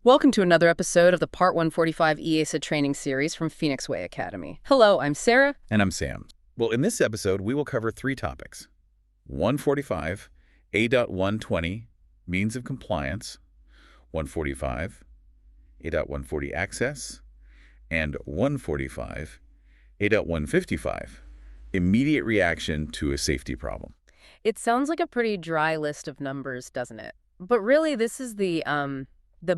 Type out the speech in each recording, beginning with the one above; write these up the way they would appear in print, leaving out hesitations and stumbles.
Welcome to another episode of the Part 145 EASA training series from Phoenix Way Academy. Hello, I'm Sarah. And I'm Sam. Well, in this episode, we will cover three topics. 145.A.120, means of compliance, 145.A.140 access, and 145.A.155, immediate reaction to a safety problem. It sounds like a pretty dry list of numbers, doesn't it? But really, this is the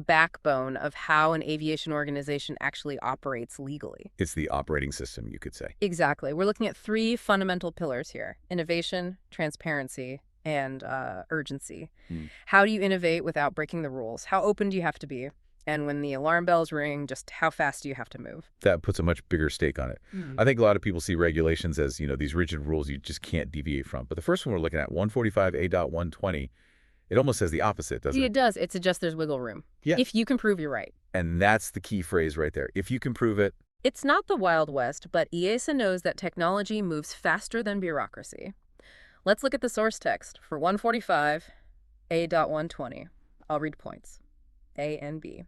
backbone of how an aviation organization actually operates legally. It's the operating system, you could say. Exactly. We're looking at three fundamental pillars here: innovation, transparency, and urgency. How do you innovate without breaking the rules? How open do you have to be? And when the alarm bells ring, just how fast do you have to move? That puts a much bigger stake on it. I think a lot of people see regulations as, these rigid rules you just can't deviate from. But the first one we're looking at, 145.A.120, it almost says the opposite, doesn't it? It does. It suggests there's wiggle room. Yeah. If you can prove you're right. And that's the key phrase right there. If you can prove it. It's not the Wild West, but EASA knows that technology moves faster than bureaucracy. Let's look at the source text for 145.A.120. I'll read points. A and B.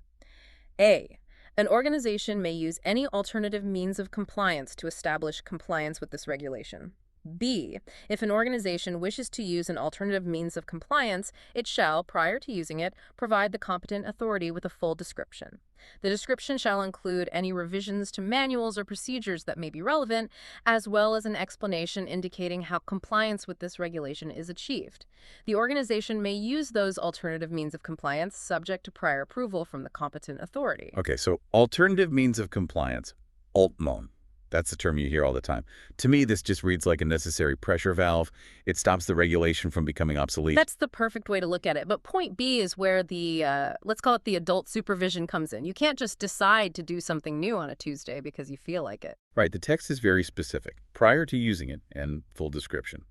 A. An organization may use any alternative means of compliance to establish compliance with this regulation. B. If an organization wishes to use an alternative means of compliance, it shall, prior to using it, provide the competent authority with a full description. The description shall include any revisions to manuals or procedures that may be relevant, as well as an explanation indicating how compliance with this regulation is achieved. The organization may use those alternative means of compliance subject to prior approval from the competent authority. Okay, so alternative means of compliance, AltMoC. That's the term you hear all the time. To me, this just reads like a necessary pressure valve. It stops the regulation from becoming obsolete. That's the perfect way to look at it. But point B is where the, let's call it the adult supervision comes in. You can't just decide to do something new on a Tuesday because you feel like it. Right, the text is very specific, prior to using it, and full description.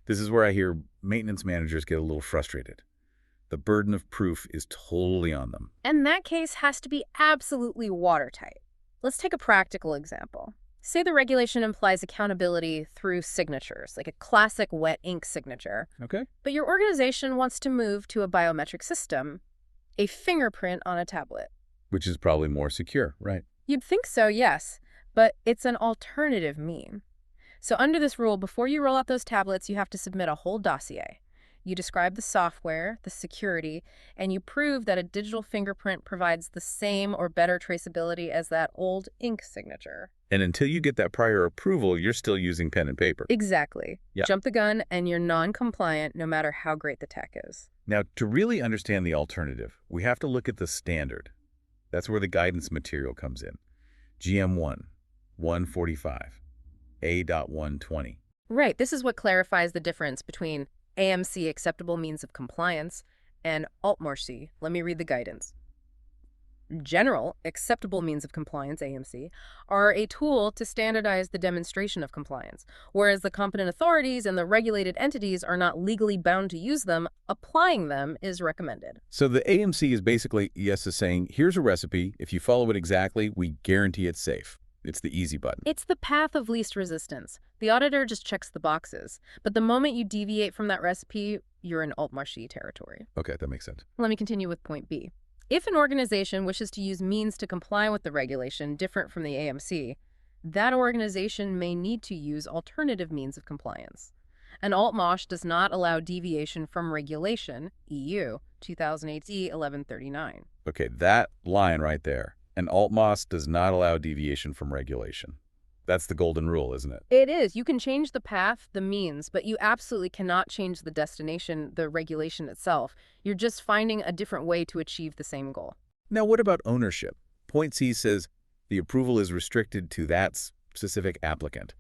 This is where I hear maintenance managers get a little frustrated. The burden of proof is totally on them. And that case has to be absolutely watertight. Let's take a practical example. Say the regulation implies accountability through signatures, like a classic wet ink signature. Okay. But your organization wants to move to a biometric system, a fingerprint on a tablet. Which is probably more secure, right? You'd think so, yes, but it's an alternative mean. So under this rule, before you roll out those tablets, you have to submit a whole dossier. You describe the software, the security, and you prove that a digital fingerprint provides the same or better traceability as that old ink signature. And until you get that prior approval, you're still using pen and paper. Exactly. Yeah. Jump the gun and you're non-compliant no matter how great the tech is. Now, to really understand the alternative, we have to look at the standard. That's where the guidance material comes in. GM1, 145.A.120. Right. This is what clarifies the difference between AMC, acceptable means of compliance, and AltMoC. Let me read the guidance. General, acceptable means of compliance, AMC, are a tool to standardize the demonstration of compliance, whereas the competent authorities and the regulated entities are not legally bound to use them. Applying them is recommended. So the AMC is basically EASA saying, here's a recipe. If you follow it exactly, we guarantee it's safe. It's the easy button. It's the path of least resistance. The auditor just checks the boxes. But the moment you deviate from that recipe, you're in AltMoC territory. Okay, that makes sense. Let me continue with point B. If an organization wishes to use means to comply with the regulation different from the AMC, that organization may need to use alternative means of compliance. And AltMoC does not allow deviation from regulation, EU 2008-1139. Okay, that line right there. And AltMoC does not allow deviation from regulation. That's the golden rule, isn't it? It is. You can change the path, the means, but you absolutely cannot change the destination, the regulation itself. You're just finding a different way to achieve the same goal. Now, what about ownership? Point C says the approval is restricted to that specific applicant.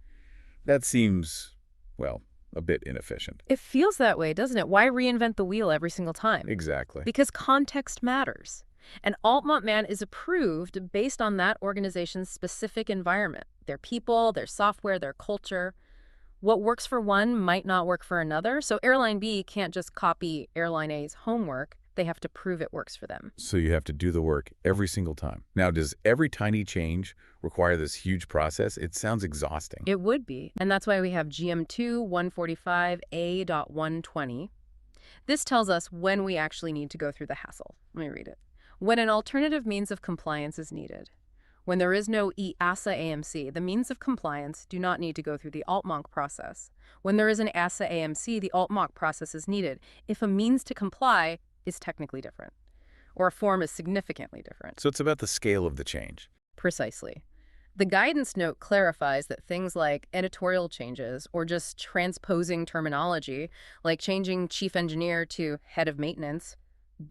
That seems, well, a bit inefficient. It feels that way, doesn't it? Why reinvent the wheel every single time? Exactly. Because context matters. And AltMoC is approved based on that organization's specific environment, their people, their software, their culture. What works for one might not work for another, so Airline B can't just copy Airline A's homework. They have to prove it works for them. So you have to do the work every single time. Now, does every tiny change require this huge process? It sounds exhausting. It would be, and that's why we have GM2 145.A.120. This tells us when we actually need to go through the hassle. Let me read it. When an alternative means of compliance is needed. When there is no EASA AMC, the means of compliance do not need to go through the AltMoC process. When there is an EASA AMC, the AltMoC process is needed if a means to comply is technically different, or a form is significantly different. So it's about the scale of the change. Precisely. The guidance note clarifies that things like editorial changes or just transposing terminology, like changing chief engineer to head of maintenance,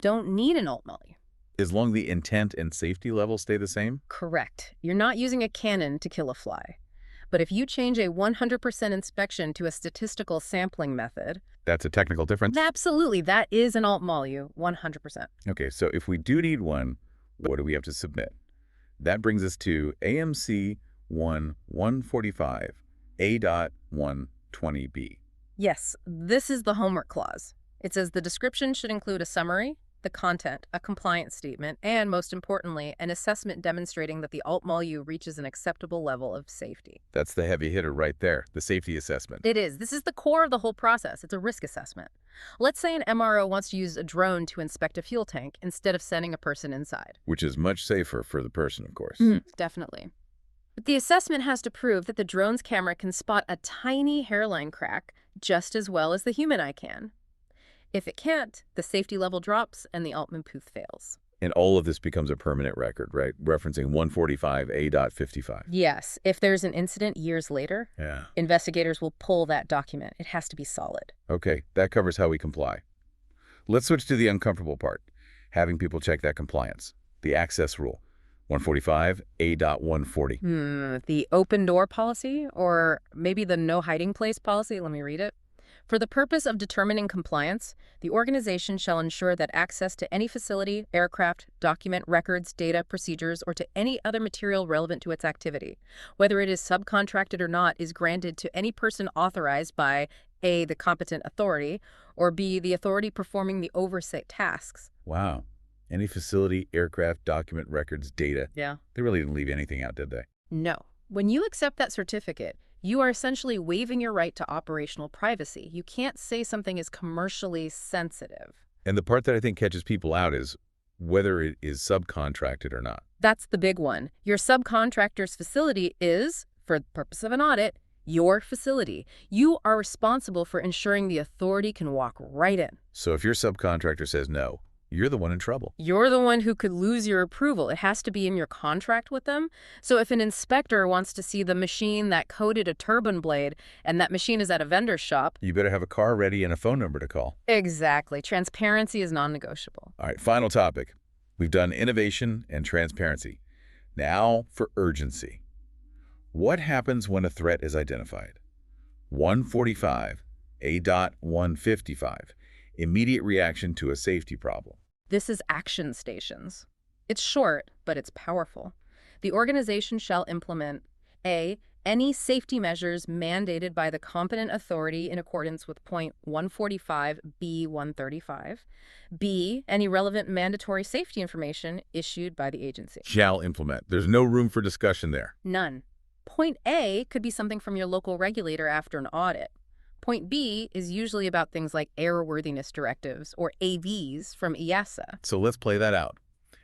don't need an AltMoC. As long as the intent and safety level stay the same? Correct. You're not using a cannon to kill a fly. But if you change a 100% inspection to a statistical sampling method... That's a technical difference? Absolutely. That is an AltMoC, 100%. Okay, so if we do need one, what do we have to submit? That brings us to AMC 145.A.120B. Yes, this is the homework clause. It says the description should include a summary, the content, a compliance statement, and, most importantly, an assessment demonstrating that the AltMoC reaches an acceptable level of safety. That's the heavy hitter right there, the safety assessment. It is. This is the core of the whole process. It's a risk assessment. Let's say an MRO wants to use a drone to inspect a fuel tank instead of sending a person inside. Which is much safer for the person, of course. Definitely. But the assessment has to prove that the drone's camera can spot a tiny hairline crack just as well as the human eye can. If it can't, the safety level drops and the AltMoC fails. And all of this becomes a permanent record, right? Referencing 145.A.155. Yes. If there's an incident years later, investigators will pull that document. It has to be solid. Okay, that covers how we comply. Let's switch to the uncomfortable part, having people check that compliance. The access rule, 145.A.140. The open door policy, or maybe the no hiding place policy. Let me read it. For the purpose of determining compliance, the organization shall ensure that access to any facility, aircraft, document, records, data, procedures, or to any other material relevant to its activity, whether it is subcontracted or not, is granted to any person authorized by A, the competent authority, or B, the authority performing the oversight tasks. Wow. Any facility, aircraft, document, records, data. Yeah. They really didn't leave anything out, did they? No. When you accept that certificate, you are essentially waiving your right to operational privacy. You can't say something is commercially sensitive. And the part that I think catches people out is whether it is subcontracted or not. That's the big one. Your subcontractor's facility is, for the purpose of an audit, your facility. You are responsible for ensuring the authority can walk right in. So if your subcontractor says no, you're the one in trouble. You're the one who could lose your approval. It has to be in your contract with them. So if an inspector wants to see the machine that coated a turbine blade and that machine is at a vendor's shop... You better have a car ready and a phone number to call. Exactly. Transparency is non-negotiable. All right, final topic. We've done innovation and transparency. Now for urgency. What happens when a threat is identified? 145.A.155. Immediate reaction to a safety problem. This is action stations. It's short, but it's powerful. The organization shall implement A, any safety measures mandated by the competent authority in accordance with Point 145.B.135. B, any relevant mandatory safety information issued by the agency. Shall implement. There's no room for discussion there. None. Point A could be something from your local regulator after an audit. Point B is usually about things like airworthiness directives or AVs from EASA. So let's play that out.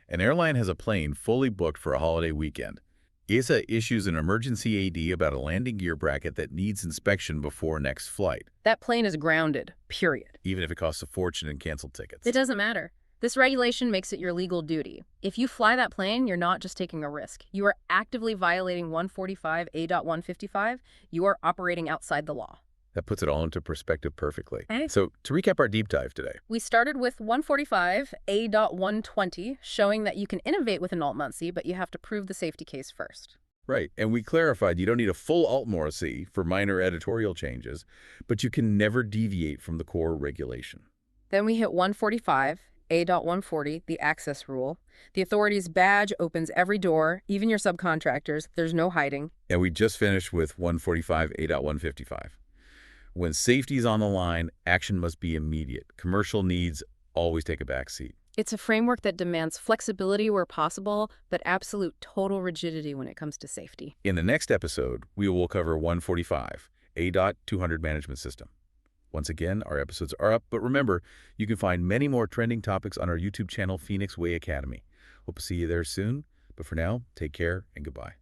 An airline has a plane fully booked for a holiday weekend. EASA issues an emergency AD about a landing gear bracket that needs inspection before next flight. That plane is grounded, period. Even if it costs a fortune in canceled tickets. It doesn't matter. This regulation makes it your legal duty. If you fly that plane, you're not just taking a risk. You are actively violating 145.A.155. You are operating outside the law. That puts it all into perspective perfectly. Okay. So to recap our deep dive today. We started with 145.A.120, showing that you can innovate with an AltMoC, but you have to prove the safety case first. Right, and we clarified you don't need a full AltMoC for minor editorial changes, but you can never deviate from the core regulation. Then we hit 145.A.140, the access rule. The authority's badge opens every door, even your subcontractors. There's no hiding. And we just finished with 145.A.155. When safety is on the line, action must be immediate. Commercial needs always take a back seat. It's a framework that demands flexibility where possible, but absolute total rigidity when it comes to safety. In the next episode, we will cover 145.A.200 management system. Once again, our episodes are up, but remember, you can find many more trending topics on our YouTube channel, Phoenix Way Academy. Hope to see you there soon. But for now, take care and goodbye.